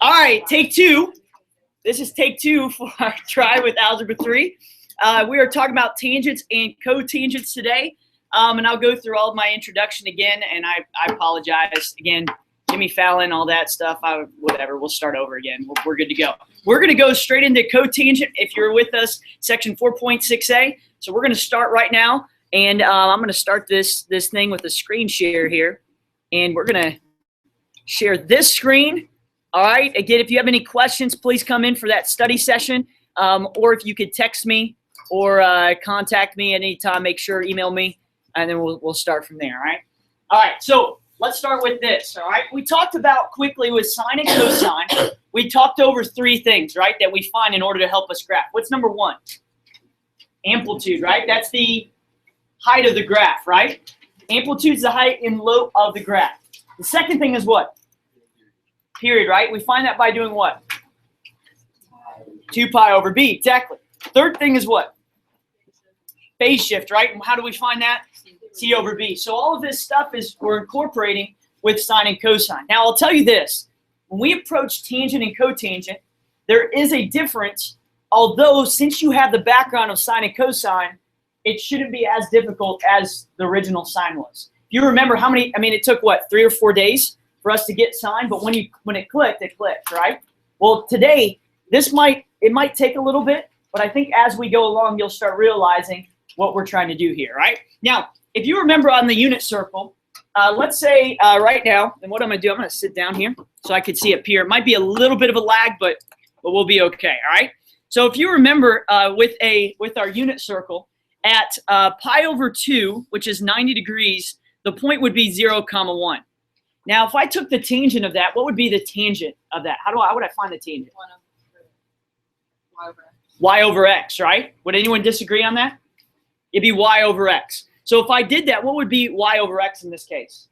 All right, take two. This is take two for our try with Algebra 3. We are talking about tangents and cotangents today, and I'll go through all of my introduction again, and I apologize. Again, Jimmy Fallon, all that stuff, whatever, we'll start over again. We're good to go. We're going to go straight into cotangent if you're with us, section 4.6a. So we're going to start right now, and I'm going to start this thing with a screen share here, and we're going to share this screen. All right. Again, if you have any questions, please come in for that study session, or if you could text me or contact me at any time, make sure email me, and then we'll start from there. All right. All right. So let's start with this. All right. We talked about quickly with sine and cosine. We talked over three things, right, that we find in order to help us graph. What's number one? Amplitude, right? That's the height of the graph, right? Amplitude is the height and low of the graph. The second thing is what? Period, right? We find that by doing what? 2 pi over b, exactly. Third thing is what? Phase shift, right? And how do we find that? C over b. So all of this stuff is we're incorporating with sine and cosine. Now I'll tell you this. When we approach tangent and cotangent, there is a difference, although since you have the background of sine and cosine, it shouldn't be as difficult as the original sine was. If you remember how many, it took what, 3 or 4 days for us to get sine, but when it clicked, right? Well, today, it might take a little bit, but I think as we go along, you'll start realizing what we're trying to do here, right? Now, if you remember on the unit circle, let's say right now, and what I'm going to do, I'm going to sit down here so I can see up here. It might be a little bit of a lag, but we'll be okay, all right? So if you remember with our unit circle, at pi over 2, which is 90 degrees, the point would be 0, 1. Now, if I took the tangent of that, what would be the tangent of that? How would I find the tangent? Y over x, right? Would anyone disagree on that? It'd be y over x. So if I did that, what would be y over x in this case?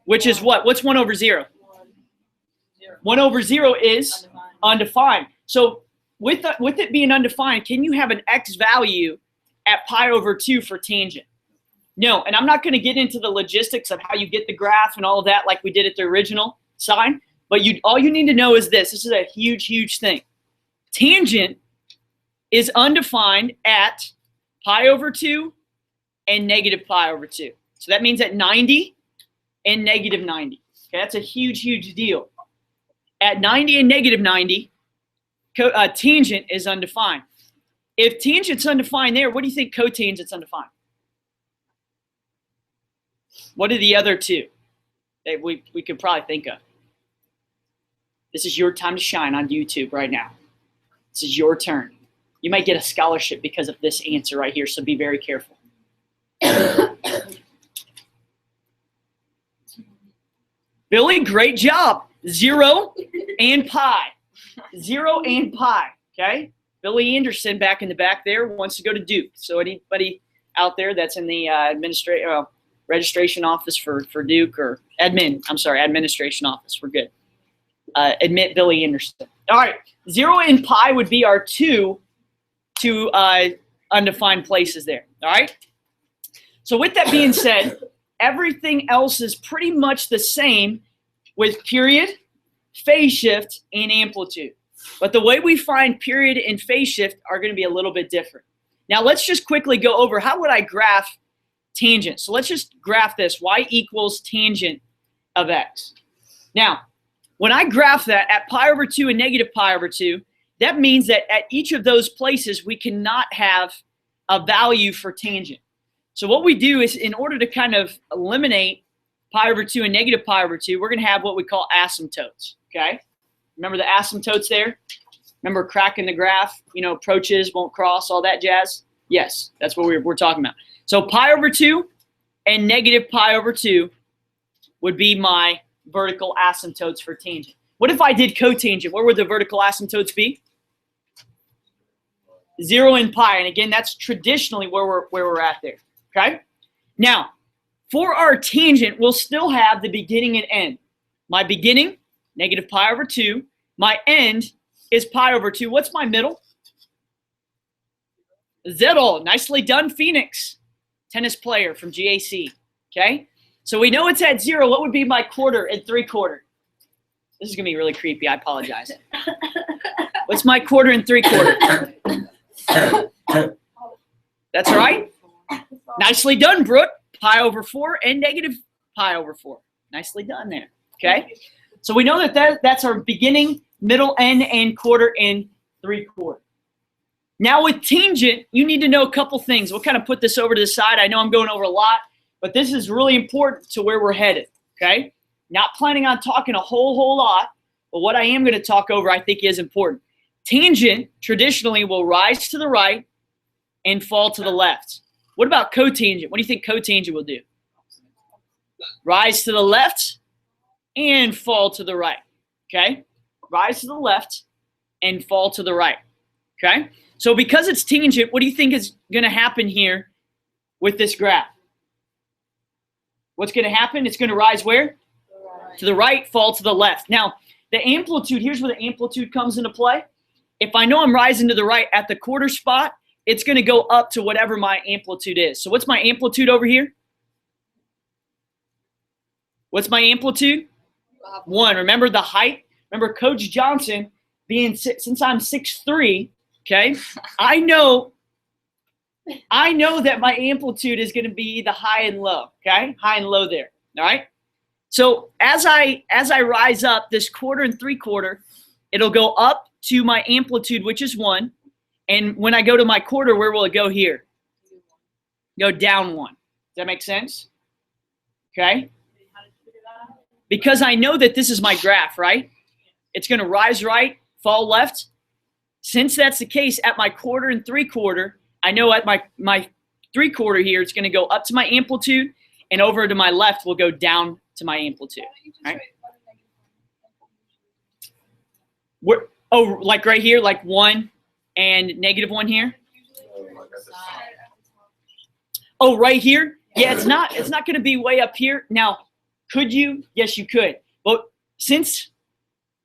Which is what? What's 1 over 0? 1 over 0 is undefined. So with it being undefined, can you have an x value at pi over 2 for tangent? No, and I'm not going to get into the logistics of how you get the graph and all of that like we did at the original sine, but all you need to know is this. This is a huge, huge thing. Tangent is undefined at pi over 2 and negative pi over 2. So that means at 90 and negative 90. Okay, that's a huge, huge deal. At 90 and negative 90, tangent is undefined. If tangent's undefined there, what do you think cotangent's undefined? What are the other two that we could probably think of? This is your time to shine on YouTube right now. This is your turn. You might get a scholarship because of this answer right here, so be very careful. Billy, great job. 0 and pi. 0 and pi, okay? Billy Anderson back in the back there wants to go to Duke. So anybody out there that's in the registration office for Duke or administration office. We're good. Admit Billy Anderson. All right, 0 and pi would be our two undefined places there. All right. So with that being said, everything else is pretty much the same with period, phase shift, and amplitude. But the way we find period and phase shift are going to be a little bit different. Now let's just quickly go over how would I graph tangent. So let's just graph this. Y equals tangent of x. Now, when I graph that at pi over 2 and negative pi over 2, that means that at each of those places, we cannot have a value for tangent. So what we do is in order to kind of eliminate pi over 2 and negative pi over 2, we're going to have what we call asymptotes, okay? Remember the asymptotes there? Remember cracking the graph, approaches, won't cross, all that jazz? Yes, that's what we're talking about. So pi over 2 and negative pi over 2 would be my vertical asymptotes for tangent. What if I did cotangent? Where would the vertical asymptotes be? 0 and pi. And again, that's traditionally where we're at there. Okay? Now, for our tangent, we'll still have the beginning and end. My beginning, negative pi over 2. My end is pi over 2. What's my middle? 0. Nicely done, Phoenix. Tennis player from GAC. Okay? So we know it's at 0. What would be my quarter and 3/4? This is going to be really creepy. I apologize. What's my quarter and 3/4? That's right. Nicely done, Brooke. Pi over 4 and negative pi over 4. Nicely done there. Okay? So we know that's our beginning, middle, end, and quarter and 3/4. Now with tangent, you need to know a couple things. We'll kind of put this over to the side. I know I'm going over a lot, but this is really important to where we're headed. Okay? Not planning on talking a whole lot, but what I am going to talk over I think is important. Tangent traditionally will rise to the right and fall to the left. What about cotangent? What do you think cotangent will do? Rise to the left and fall to the right. Okay? Rise to the left and fall to the right. Okay? So because it's tangent, what do you think is going to happen here with this graph? What's going to happen? It's going to rise where? To the right, fall to the left. Now, the amplitude, here's where the amplitude comes into play. If I know I'm rising to the right at the quarter spot, it's going to go up to whatever my amplitude is. So what's my amplitude over here? What's my amplitude? 1. Remember the height? Remember Coach Johnson being, since I'm 6'3", okay, I know that my amplitude is going to be the high and low, okay? High and low there, all right? So as I rise up this quarter and 3/4, it'll go up to my amplitude, which is 1. And when I go to my quarter, where will it go here? Go down 1. Does that make sense? Okay? Because I know that this is my graph, right? It's going to rise right, fall left. Since that's the case, at my quarter and 3/4, I know at my 3/4 here, it's going to go up to my amplitude, and over to my left will go down to my amplitude. Right? Oh, like right here, like 1 and -1 here. Oh, right here? Yeah, it's not going to be way up here. Now, could you? Yes, you could. But since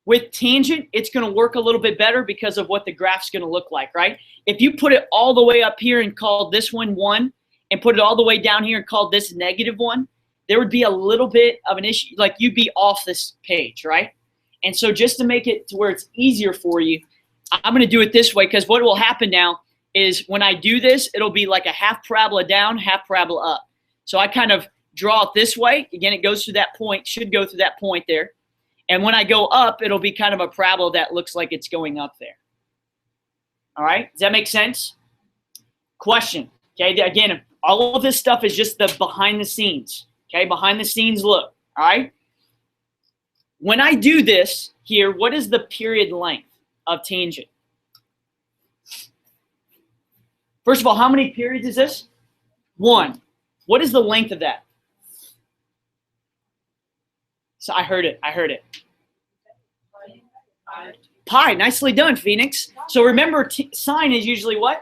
with tangent, it's going to work a little bit better because of what the graph's going to look like, right? If you put it all the way up here and call this one 1 and put it all the way down here and call this -1, there would be a little bit of an issue. Like you'd be off this page, right? And so just to make it to where it's easier for you, I'm going to do it this way because what will happen now is when I do this, it'll be like a half parabola down, half parabola up. So I kind of draw it this way. Again, it goes through that point, should go through that point there. And when I go up, it'll be kind of a parabola that looks like it's going up there. All right? Does that make sense? Question. Okay, again, all of this stuff is just the behind the scenes. Okay, behind the scenes look. All right? When I do this here, what is the period length of tangent? First of all, how many periods is this? 1. What is the length of that? So I heard it. Pi. Nicely done, Phoenix. So remember, sine is usually what?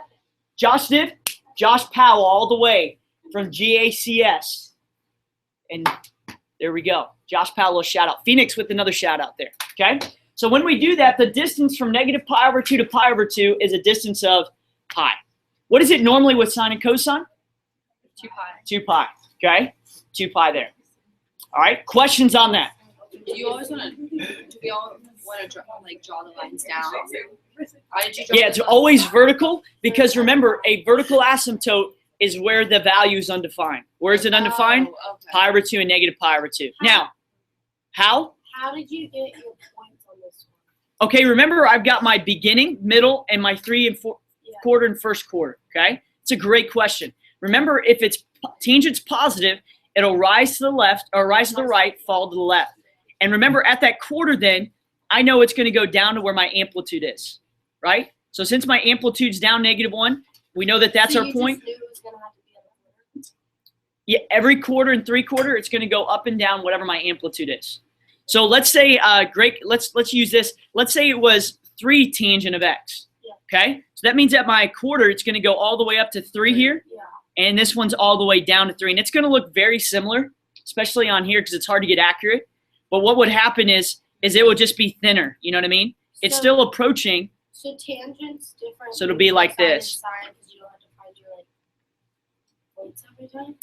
Josh did? Josh Powell all the way from GACS. And there we go. Josh Powell, shout out. Phoenix with another shout out there. Okay? So when we do that, the distance from -pi/2 to pi/2 is a distance of pi. What is it normally with sine and cosine? 2 pi. 2 pi. Okay? 2 pi there. All right? Questions on that? Do we all want to draw the lines down? Yeah, it's always vertical because remember, a vertical asymptote is where the value is undefined. Where is it undefined? Oh, okay. pi/2 and -pi/2. Now, how? How did you get your points on this one? Okay, remember I've got my beginning, middle, and my 3 and 4/4 and 1/4, okay? It's a great question. Remember, if it's tangent's positive, it'll rise to the left or rise to the right, fall to the left. And remember, at that quarter then, I know it's going to go down to where my amplitude is, right? So since my amplitude's down -1, we know that that's So our you point. just knew it was gonna have to be on the quarter? Yeah, every quarter and 3/4, it's going to go up and down whatever my amplitude is. So let's say, let's use this. Let's say it was 3 tangent of x, okay? So that means at my quarter, it's going to go all the way up to 3 here, Yeah. and this one's all the way down to 3. And it's going to look very similar, especially on here because it's hard to get accurate. But what would happen is it would just be thinner, you know what I mean? It's So- still approaching. So tangent's different. So it'll be like sine and this. sine, 'cause you don't have to find your points every time.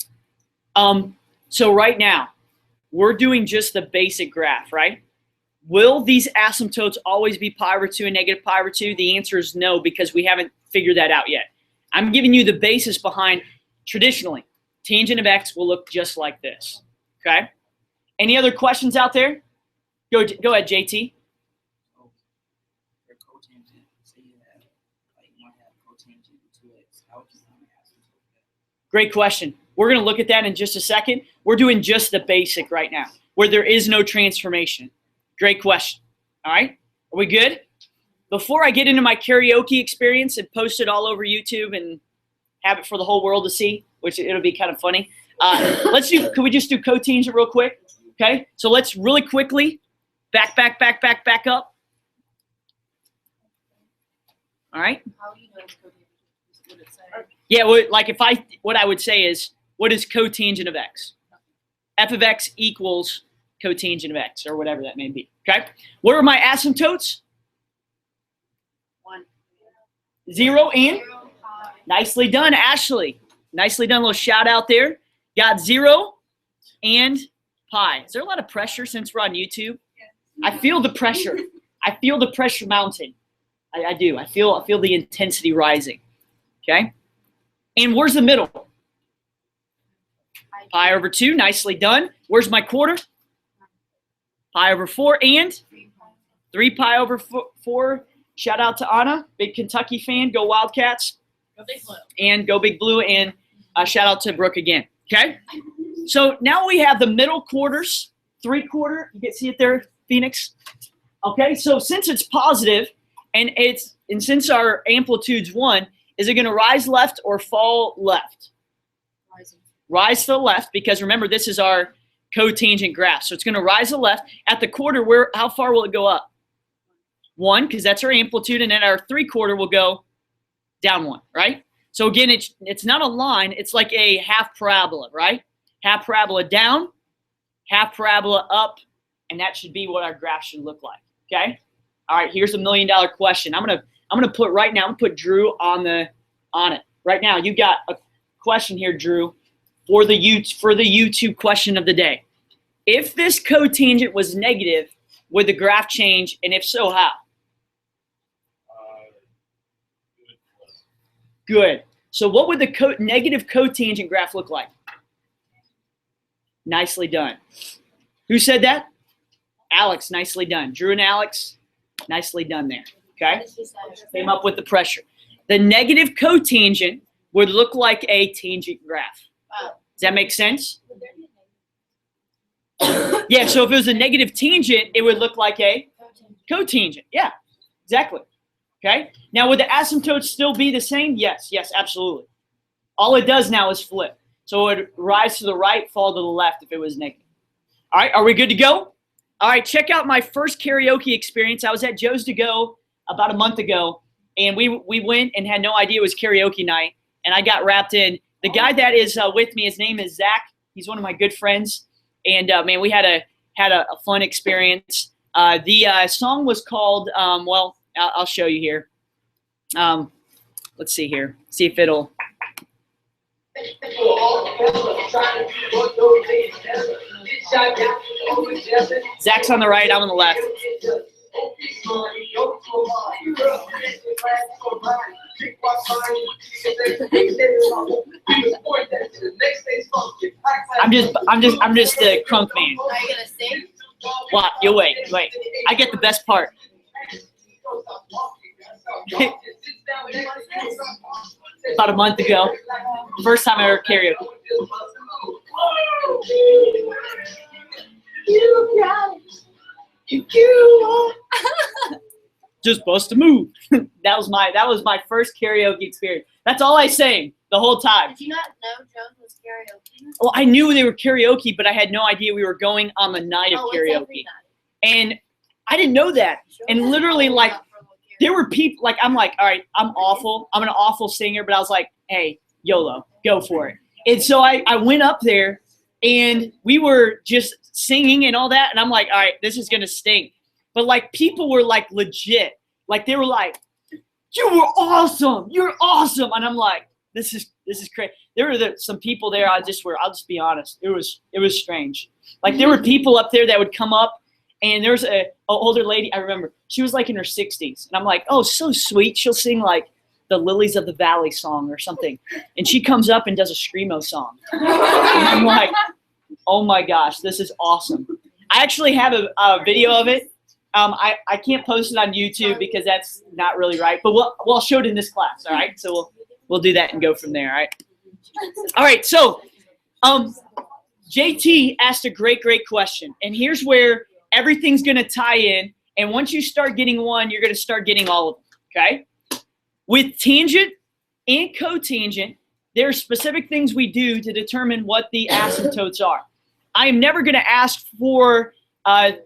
So right now, we're doing just the basic graph, right? Will these asymptotes always be pi over 2 and negative pi over 2? The answer is no, because we haven't figured that out yet. I'm giving you the basis behind traditionally. Tangent of x will look just like this, okay? Any other questions out there? Go ahead, JT. Great question. We're going to look at that in just a second. We're doing just the basic right now, where there is no transformation. Great question. All right? Are we good? Before I get into my karaoke experience and post it all over YouTube and have it for the whole world to see, which it'll be kind of funny, can we just do cotangent real quick? Okay? So let's really quickly back up. All right? How are you doing cotangent? What it say? Yeah, what I would say is, what is cotangent of x? F of x equals cotangent of x, or whatever that may be. Okay? What are my asymptotes? 1. 0 and? 0, Nicely done, Ashley. Nicely done. A little shout out there. Got 0 and pi. Is there a lot of pressure since we're on YouTube? I feel the pressure. I feel the pressure mounting. I do. I feel the intensity rising. Okay? And where's the middle? Pi over 2. Nicely done. Where's my quarter? Pi over 4 and 3 pi over 4. Shout out to Anna, big Kentucky fan. Go Wildcats. Go Big Blue. And go Big Blue. And shout out to Brooke again. Okay? So now we have the middle quarters, 3/4. You can see it there, Phoenix. Okay, so since it's positive and since our amplitude's 1, is it going to rise left or fall left? Rising. Rise to the left, because remember, this is our cotangent graph. So it's going to rise to the left. At the quarter, how far will it go up? 1, because that's our amplitude, and then our 3/4 will go down 1, right? So again, it's not a line. It's like a half parabola, right? Half parabola down, half parabola up, and that should be what our graph should look like, okay? All right, here's a $1 million question. I'm gonna put Drew on it right now. You got a question here, Drew, for the YouTube question of the day. If this cotangent was negative, would the graph change, and if so, how? Good. So what would the negative cotangent graph look like? Nicely done. Who said that? Alex, nicely done. Drew and Alex, nicely done there. Okay? Came up with the pressure. The negative cotangent would look like a tangent graph. Wow. Does that make sense? Yeah, so if it was a negative tangent, it would look like a cotangent. Yeah, exactly. Okay? Now, would the asymptotes still be the same? Yes, absolutely. All it does now is flip. So it would rise to the right, fall to the left if it was negative. All right, are we good to go? All right, check out my first karaoke experience. I was at Joe's To Go about a month ago, and we went and had no idea it was karaoke night, and I got wrapped in. The guy that is with me, his name is Zach. He's one of my good friends, and man, we had a fun experience. The song was called, well, I'll show you here. Let's see here. See if it'll. Zach's on the right, I'm on the left. I'm just the crunk man. Are you gonna sing? What? You wait. I get the best part. About a month ago, first time I ever karaoke. You got it. Just bust a move. That was my first karaoke experience. That's all I sang the whole time. Did you not know Joe's was karaoke? Well, I knew they were karaoke, but I had no idea we were going on the night of karaoke. And I didn't know that. And literally, like, there were people, like, I'm like, all right, I'm awful. I'm an awful singer, but I was like, hey, YOLO, go for it. And so I went up there, and we were just singing and all that, and I'm like, all right, this is going to stink. But, like, people were, like, legit. Like, they were like, you were awesome. You're awesome. And I'm like, This is crazy. There were some people there. I'll just be honest. It was strange. Like there were people up there that would come up, and there's a older lady. I remember she was like in her 60s, and I'm like, oh, so sweet. She'll sing like the Lilies of the Valley song or something, and she comes up and does a screamo song. And I'm like, oh my gosh, this is awesome. I actually have a video of it. I can't post it on YouTube because that's not really right, but we'll show it in this class. All right, so we'll do that and go from there. All right. So JT asked a great question, and here's where everything's going to tie in. And once you start getting one, you're going to start getting all of them. Okay. With tangent and cotangent, there are specific things we do to determine what the asymptotes are. I am never going to ask for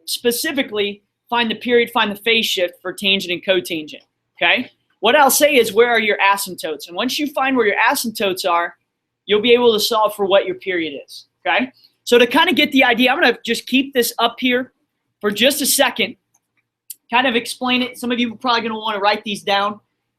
specifically find the period, find the phase shift for tangent and cotangent. Okay. What I'll say is, where are your asymptotes? And once you find where your asymptotes are, you'll be able to solve for what your period is. Okay. So to kind of get the idea, I'm going to just keep this up here for just a second, kind of explain it. Some of you are probably going to want to write these down,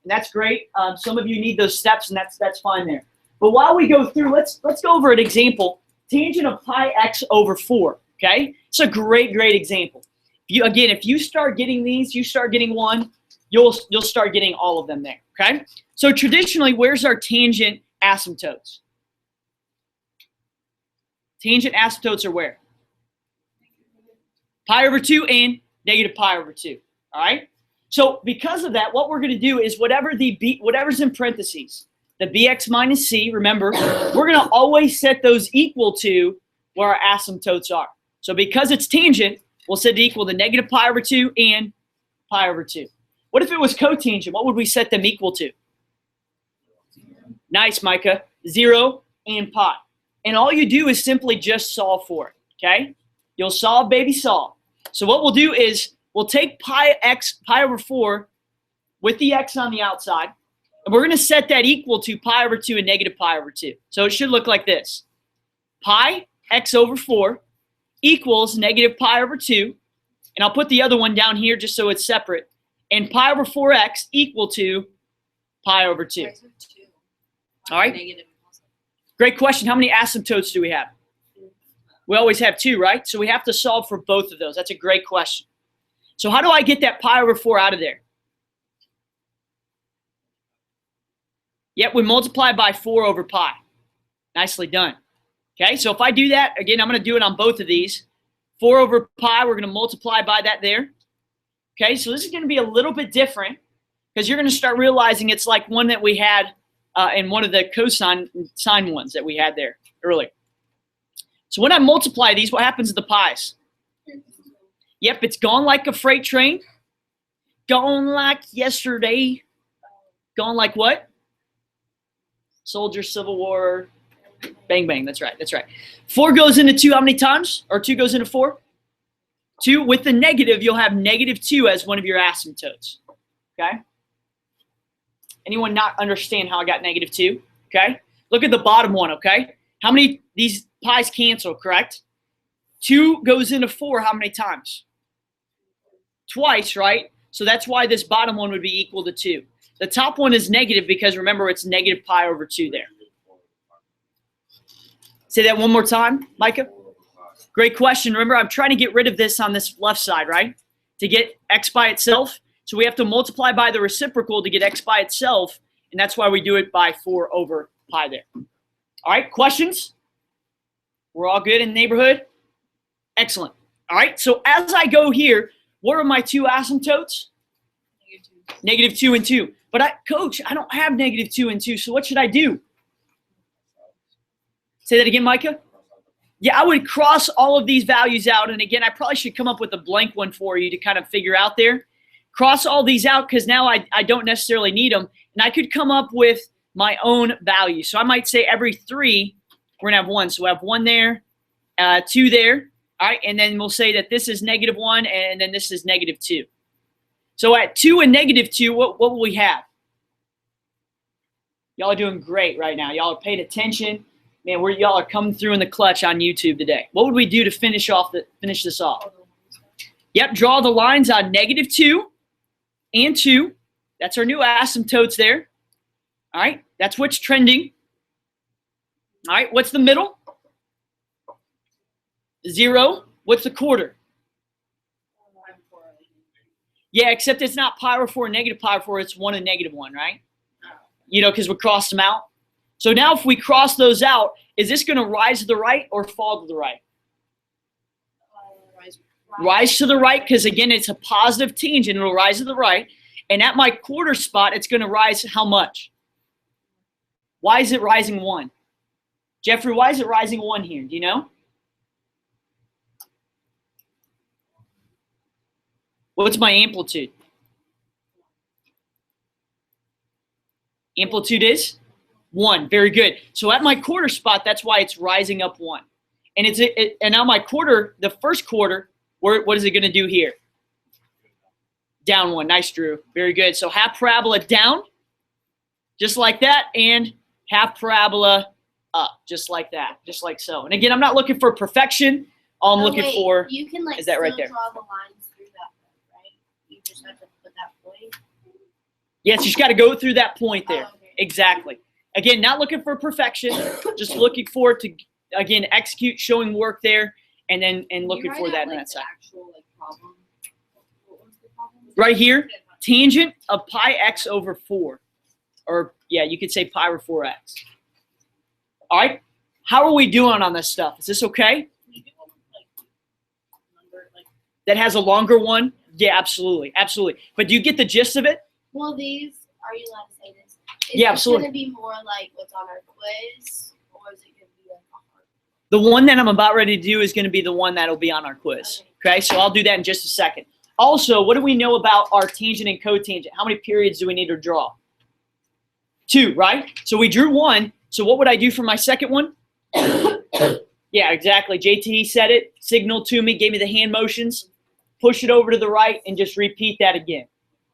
and that's great. Some of you need those steps, and that's fine there. But while we go through, let's go over an example. Tangent of pi x over 4. Okay. It's a great example. If you start getting these, you start getting one, you'll start getting all of them there. Okay. So traditionally, where's our tangent asymptotes? Tangent asymptotes are where? Pi over 2 and negative pi over 2. All right. So because of that, what we're going to do is whatever's in parentheses, the bx minus c, remember, we're going to always set those equal to where our asymptotes are. So because it's tangent, we'll set it equal to negative pi over 2 and pi over 2. What if it was cotangent? What would we set them equal to? Nice, Micah. 0 and pi. And all you do is simply just solve for it, okay? You'll solve, baby, solve. So what we'll do is we'll take pi over 4 with the x on the outside, and we're going to set that equal to pi over 2 and negative pi over 2. So it should look like this. Pi x over 4 equals negative pi over 2, and I'll put the other one down here just so it's separate, and pi over 4x equal to pi over 2. All right? Great question. How many asymptotes do we have? We always have 2, right? So we have to solve for both of those. That's a great question. So how do I get that pi over 4 out of there? Yep, we multiply by 4 over pi. Nicely done. Okay, so if I do that, again, I'm going to do it on both of these. 4 over pi, we're going to multiply by that there. Okay, so this is going to be a little bit different because you're going to start realizing it's like one that we had in one of the cosine sine ones that we had there earlier. So when I multiply these, what happens to the pi's? Yep, it's gone like a freight train. Gone like yesterday. Gone like what? Soldier, Civil War. Bang, bang. That's right. 4 goes into 2 how many times? Or 2 goes into 4? 2. With the negative, you'll have negative 2 as one of your asymptotes. Okay? Anyone not understand how I got negative 2? Okay? Look at the bottom one, okay? How many these pi's cancel, correct? 2 goes into 4 how many times? Twice, right? So that's why this bottom one would be equal to 2. The top one is negative because, remember, it's negative pi over 2 there. Say that one more time, Micah. Great question. Remember, I'm trying to get rid of this on this left side, right? To get x by itself. So we have to multiply by the reciprocal to get x by itself, and that's why we do it by 4 over pi there. All right, questions? We're all good in the neighborhood? Excellent. All right, so as I go here, what are my 2 asymptotes? Negative 2 and 2. But, Coach, I don't have negative 2 and 2, so what should I do? Say that again, Micah. Yeah, I would cross all of these values out, and again, I probably should come up with a blank one for you to kind of figure out there. Cross all these out because now I don't necessarily need them, and I could come up with my own value. So I might say every 3, we're going to have 1. So we have 1 there, 2 there, all right, and then we'll say that this is negative 1, and then this is negative 2. So at 2 and negative 2, what will we have? Y'all are doing great right now. Y'all are paying attention. Man, y'all are coming through in the clutch on YouTube today. What would we do to finish this off? Yep, draw the lines on negative 2 and 2. That's our new asymptotes there. All right, that's what's trending. All right, what's the middle? 0. What's the quarter? Yeah, except it's not pi over 4 and negative pi over 4. It's 1 and negative 1, right? You know, because we crossed them out. So now if we cross those out, is this going to rise to the right or fall to the right? Rise to the right, because again, it's a positive tangent. It'll rise to the right. And at my quarter spot, it's going to rise how much? Why is it rising 1? Jeffrey, why is it rising 1 here? Do you know? What's my amplitude? Amplitude is 1. Very good. So at my quarter spot, that's why it's rising up 1. And and now my quarter, the first quarter, what is it going to do here? Down 1. Nice, Drew. Very good. So half parabola down, just like that, and half parabola up, just like that, just like so. And again, I'm not looking for perfection. All I'm looking for you can, like, is that right there. draw the lines through that, right? You just have to put that point. Yes, you just got to go through that point there. Oh, okay. Exactly. Again, not looking for perfection, just looking for it to, again, execute, showing work there, and then looking for that on that side. Actual, like, problem? What was the problem? Right here, tangent of pi x over 4. Or, yeah, you could say pi over 4x. All right. How are we doing on this stuff? Is this okay? That has a longer one? Yeah, absolutely. Absolutely. But do you get the gist of it? Well, these, are you allowed to say this? Yeah, absolutely. Is it going to be more like what's on our quiz, or is it going to be like a hard? The one that I'm about ready to do is going to be the one that'll be on our quiz. Okay, so I'll do that in just a second. Also, what do we know about our tangent and cotangent? How many periods do we need to draw? 2, right? So we drew 1. So what would I do for my second one? Yeah, exactly. JT said it, signaled to me, gave me the hand motions, push it over to the right, and just repeat that again.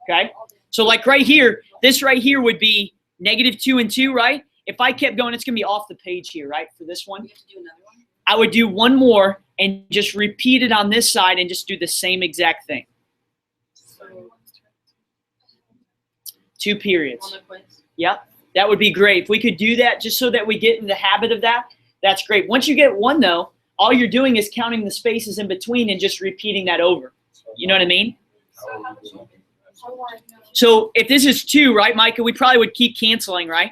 Okay? So like right here, this right here would be -2 and 2, right? If I kept going, it's going to be off the page here, right, for this one. You have to do another one? I would do one more and just repeat it on this side and just do the same exact thing. So, 2 periods. on the quiz? Yep, that would be great. If we could do that just so that we get in the habit of that, that's great. Once you get 1, though, all you're doing is counting the spaces in between and just repeating that over. You know what I mean? So if this is 2, right, Micah, we probably would keep canceling, right?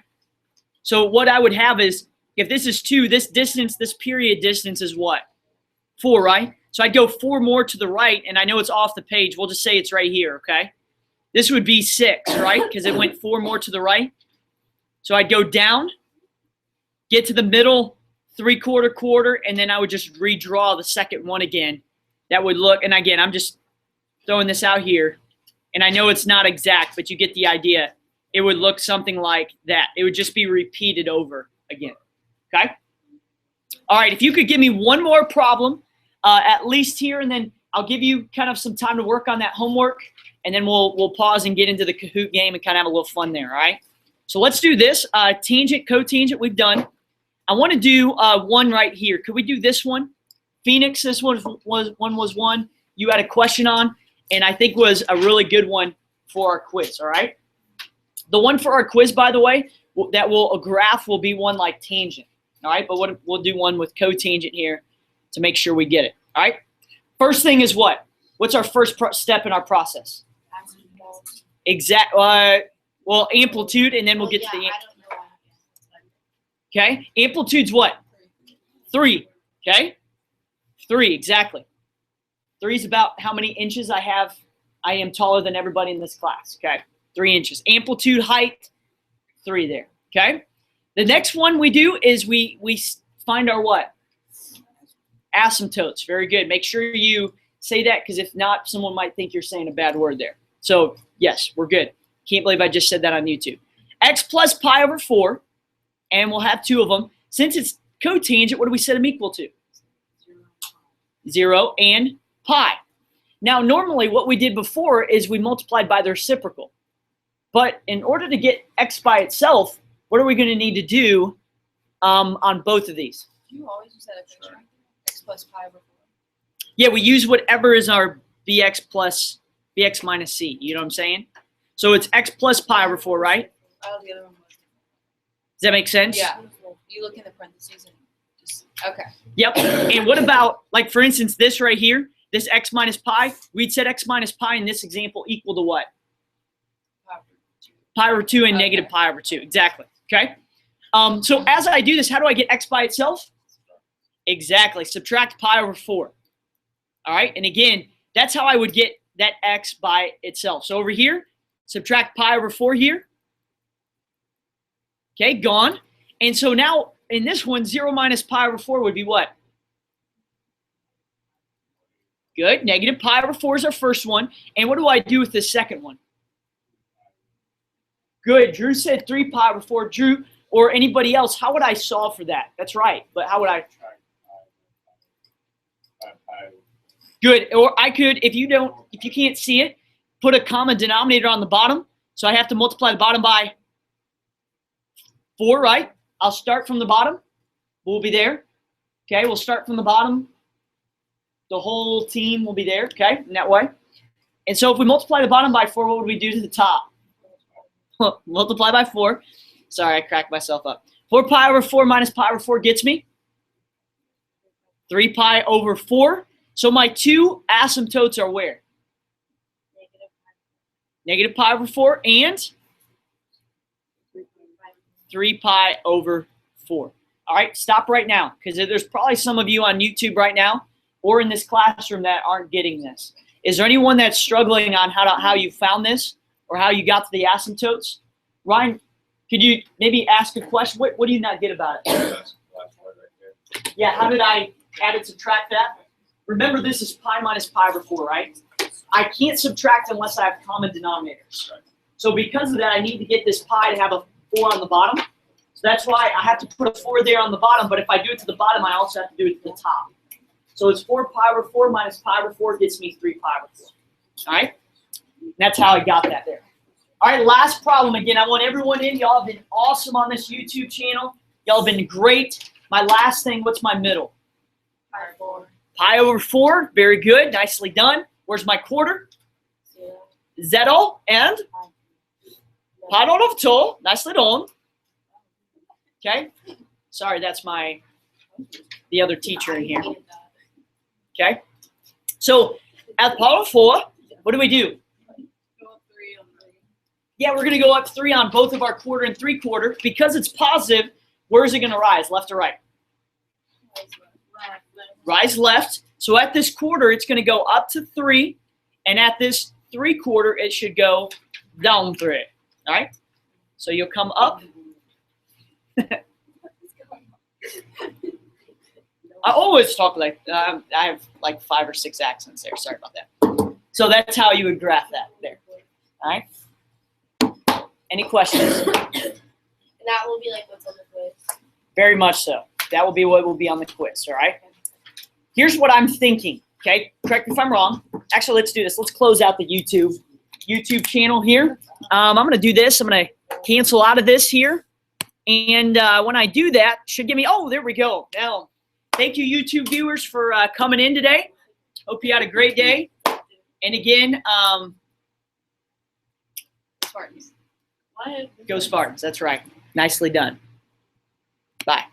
So what I would have is, if this is 2, this distance, this period distance is what? 4, right? So I'd go 4 more to the right, and I know it's off the page. We'll just say it's right here, okay? This would be 6, right? Because it went 4 more to the right. So I'd go down, get to the middle, 3/4 quarter, and then I would just redraw the second one again. That would look, and again, I'm just throwing this out here, and I know it's not exact, but you get the idea. It would look something like that. It would just be repeated over again, okay? All right, if you could give me one more problem, at least here, and then I'll give you kind of some time to work on that homework, and then we'll pause and get into the Kahoot game and kind of have a little fun there, all right? So let's do this. Tangent, cotangent, we've done. I want to do one right here. Could we do this one? Phoenix, this one was one you had a question on, and I think was a really good one for our quiz, all right? The one for our quiz, by the way, a graph will be one like tangent, all right? But we'll do one with cotangent here to make sure we get it, all right? First thing is what? What's our first step in our process? Well, amplitude, and then we'll get to the okay? Amplitude's what? 3, okay? 3, exactly. 3 is about how many inches I have. I am taller than everybody in this class, okay? 3 inches. Amplitude, height, 3 there, okay? The next one we do is we find our what? Asymptotes. Very good. Make sure you say that, because if not, someone might think you're saying a bad word there. So, yes, we're good. Can't believe I just said that on YouTube. X plus pi over 4, and we'll have 2 of them. Since it's cotangent, what do we set them equal to? 0 and pi. Now, normally what we did before is we multiplied by the reciprocal. But in order to get x by itself, what are we going to need to do on both of these? Do you always use that extra? X plus pi over 4? Yeah, we use whatever is our bx minus c. You know what I'm saying? So it's x plus pi over 4, right? Oh, the other one was. that make sense? Yeah. You look in the parentheses and just, okay. Yep. And what about, like, for instance, this right here, this x minus pi? We'd set x minus pi in this example equal to what? Pi over 2 and negative pi over 2. Exactly. Okay? So as I do this, how do I get x by itself? Exactly. Subtract pi over 4. All right? And again, that's how I would get that x by itself. So over here, subtract pi over 4 here. Okay, gone. And so now in this one, 0 minus pi over 4 would be what? Good. Negative pi over 4 is our first one. And what do I do with the second one? Good. Drew said 3 pi over 4. Drew, or anybody else, how would I solve for that? That's right. But how would I? Good. Or I could, if you can't see it, put a common denominator on the bottom. So I have to multiply the bottom by 4, right? I'll start from the bottom. We'll be there. Okay, we'll start from the bottom. The whole team will be there, okay, in that way. And so if we multiply the bottom by 4, what would we do to the top? Multiply by 4. Sorry, I cracked myself up. 4 pi over 4 minus pi over 4 gets me 3 pi over 4. So my two asymptotes are where? Negative pi over 4 and 3 pi over 4. All right, stop right now, because there's probably some of you on YouTube right now or in this classroom that aren't getting this. Is there anyone that's struggling on how you found this or how you got to the asymptotes? Ryan, could you maybe ask a question? What do you not get about it? Yeah, how did I add and subtract that? Remember, this is pi minus pi over 4, right? I can't subtract unless I have common denominators. So because of that, I need to get this pi to have a 4 on the bottom. So that's why I have to put a 4 there on the bottom, but if I do it to the bottom, I also have to do it to the top. So it's 4 pi over 4 minus pi over 4 gets me 3 pi over 4. All right? That's how I got that there. All right, last problem. Again, I want everyone in. Y'all have been awesome on this YouTube channel. Y'all have been great. My last thing, what's my middle? Pi 4. Pi over 4. Very good. Nicely done. Where's my quarter? 0 and pi over 2. Nicely done. Okay? Sorry, that's the other teacher in here. Okay? So at pi over 4, what do we do? Yeah, we're going to go up 3 on both of our quarter and 3/4. Because it's positive, where is it going to rise, left or right? Rise left. So at this quarter, it's going to go up to 3. And at this 3/4, it should go down 3. All right? So you'll come up. I always talk like I have like 5 or 6 accents there. Sorry about that. So that's how you would graph that there. All right? Any questions? And that will be like what's on the quiz. Very much so. That will be what will be on the quiz, all right? Here's what I'm thinking, okay? Correct me if I'm wrong. Actually, let's do this. Let's close out the YouTube channel here. I'm going to do this. I'm going to cancel out of this here. And when I do that, should give me, oh, there we go. Now, thank you, YouTube viewers, for coming in today. Hope you had a great day. And again, Spartans. go Spartans. That's right. Nicely done. Bye.